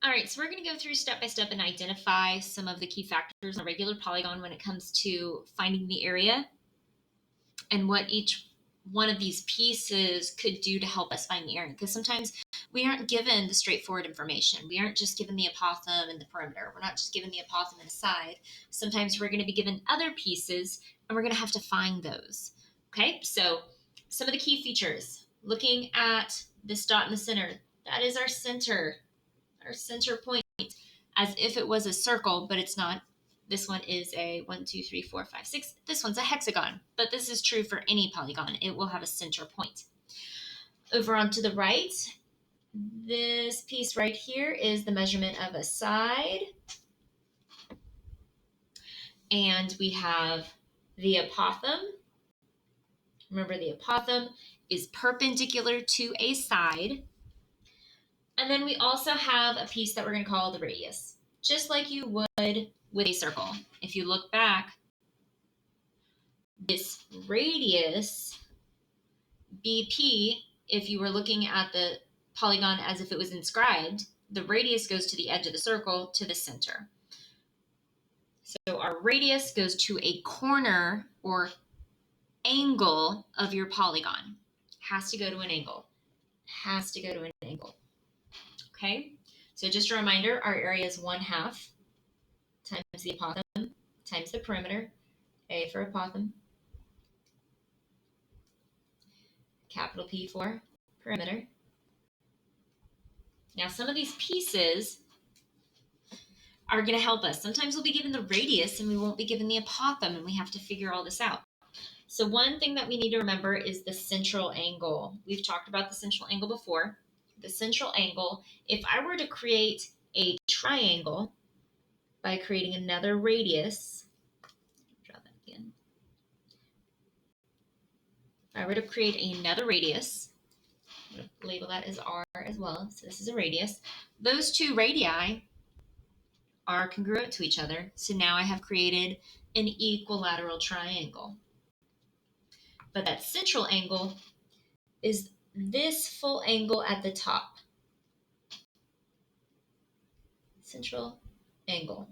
All right, so we're going to go through step by step and identify some of the key factors on a regular polygon when it comes to finding the area and what each one of these pieces could do to help us find the area. Because sometimes we aren't given the straightforward information. We aren't just given the apothem and the perimeter. We're not just given the apothem and a side. Sometimes we're going to be given other pieces and we're going to have to find those. Okay, so some of the key features. Looking at this dot in the center, that is our center point, as if it was a circle, but it's not. This one is a 1, 2, 3, 4, 5, 6. This one's a hexagon, but this is true for any polygon. It will have a center point. Over onto the right, this piece right here is the measurement of a side. And we have the apothem. Remember, the apothem is perpendicular to a side. And then we also have a piece that we're going to call the radius, just like you would with a circle. If you look back, this radius, BP, if you were looking at the polygon as if it was inscribed, the radius goes to the edge of the circle to the center. So our radius goes to a corner or angle of your polygon. Has to go to an angle. Has to go to an angle. Okay, so just a reminder, our area is 1/2 times the apothem times the perimeter, A for apothem, capital P for perimeter. Now some of these pieces are going to help us. Sometimes we'll be given the radius and we won't be given the apothem, and we have to figure all this out. So one thing that we need to remember is the central angle. We've talked about the central angle before. The central angle, if I were to create a triangle by creating another radius, draw that again. If I were to create another radius, I'm going to label that as R as well. So this is a radius. Those two radii are congruent to each other. So now I have created an equilateral triangle. But that central angle is this full angle at the top. Central angle.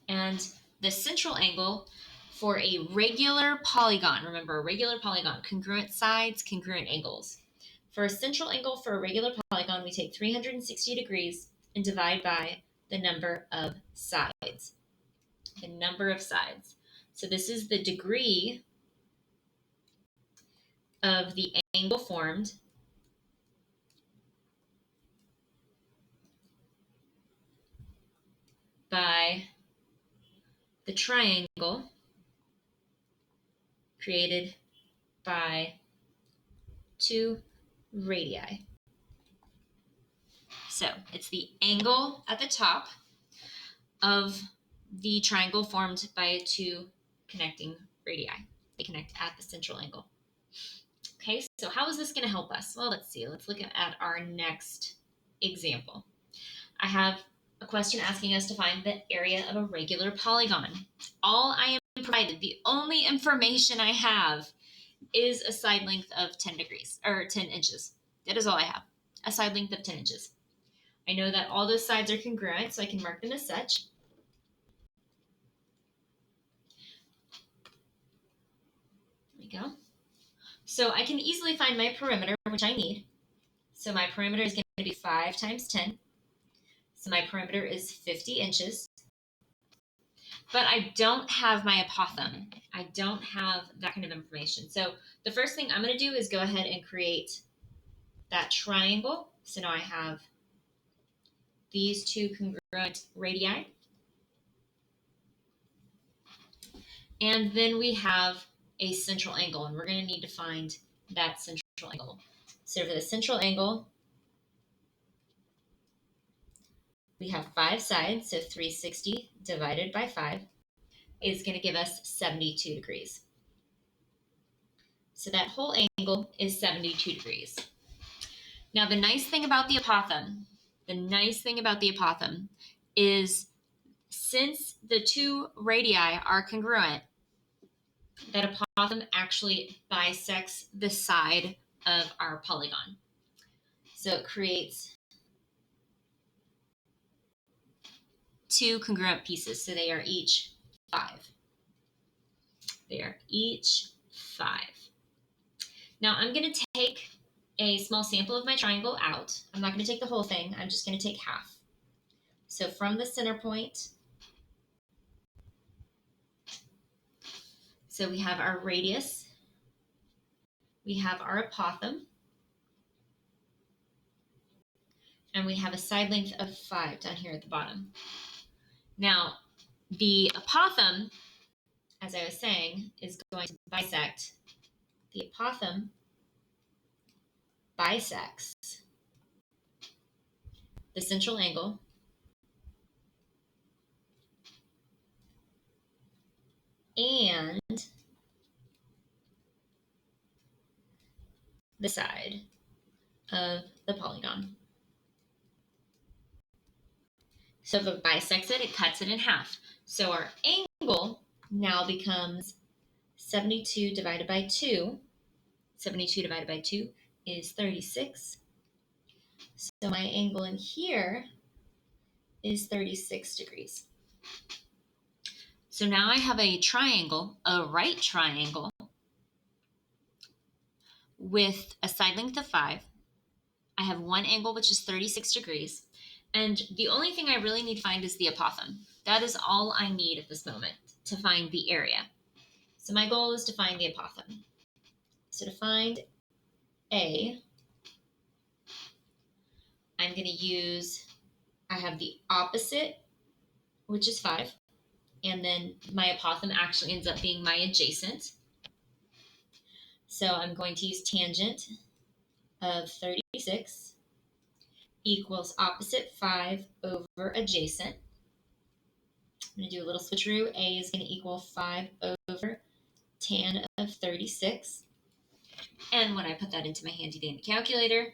And the central angle for a regular polygon, remember a regular polygon, congruent sides, congruent angles. For a central angle for a regular polygon, we take 360 degrees and divide by the number of sides. The number of sides. So this is the degree of the angle formed by the triangle created by two radii. So it's the angle at the top of the triangle formed by two connecting radii. They connect at the central angle. Okay, so how is this going to help us? Well, let's see. Let's look at our next example. I have a question asking us to find the area of a regular polygon. All I am provided, the only information I have is a side length of 10 degrees, or 10 inches. That is all I have, a side length of 10 inches. I know that all those sides are congruent, so I can mark them as such. There we go. So I can easily find my perimeter, which I need. So my perimeter is going to be 5 times 10. So my perimeter is 50 inches. But I don't have my apothem. I don't have that kind of information. So the first thing I'm going to do is go ahead and create that triangle. So now I have these two congruent radii. And then we have a central angle, and we're going to need to find that central angle. So for the central angle, we have 5 sides, so 360 divided by 5 is going to give us 72 degrees. So that whole angle is 72 degrees. Now the nice thing about the apothem, is since the two radii are congruent, that apothem actually bisects the side of our polygon. So it creates two congruent pieces, so they are each 5. They are each 5. Now I'm going to take a small sample of my triangle out. I'm not going to take the whole thing. I'm just going to take half. So from the center point, so we have our radius, we have our apothem, and we have a side length of 5 down here at the bottom. Now, the apothem, as I was saying, is going to bisect. The apothem bisects the central angle and the side of the polygon. So if it bisects it, it cuts it in half. So our angle now becomes 72 divided by 2. 72 divided by 2 is 36. So my angle in here is 36 degrees. So now I have a triangle, a right triangle, with a side length of 5. I have one angle, which is 36 degrees. And the only thing I really need to find is the apothem. That is all I need at this moment to find the area. So my goal is to find the apothem. So to find A, I'm going to use, I have the opposite, which is 5. And then my apothem actually ends up being my adjacent. So I'm going to use tangent of 36 equals opposite 5 over adjacent. I'm going to do a little switcheroo. A is going to equal 5 over tan of 36. And when I put that into my handy dandy calculator,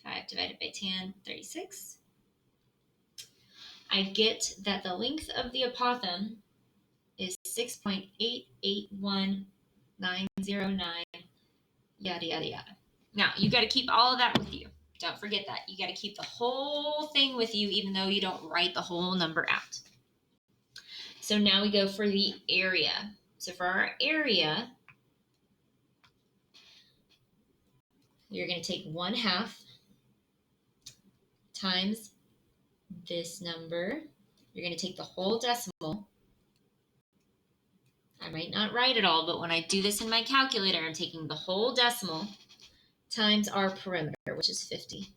5 divided by tan, 36, I get that the length of the apothem is 6.881909, yada, yada, yada. Now, you got to keep all of that with you. Don't forget that. You got to keep the whole thing with you, even though you don't write the whole number out. So now we go for the area. So for our area, you're going to take 1/2 times this number. You're going to take the whole decimal. I might not write it all, but when I do this in my calculator, I'm taking the whole decimal times our perimeter, which is 50.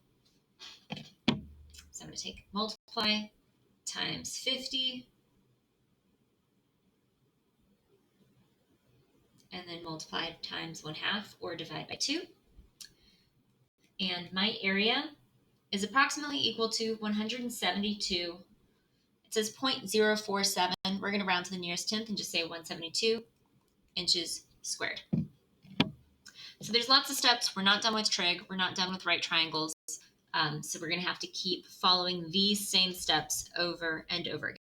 So I'm going to take multiply times 50, and then multiply times 1/2 or divide by 2. And my area is approximately equal to 172. It says 0.047. We're going to round to the nearest tenth and just say 172 inches squared. So there's lots of steps. We're not done with trig. We're not done with right triangles. So we're going to have to keep following these same steps over and over again.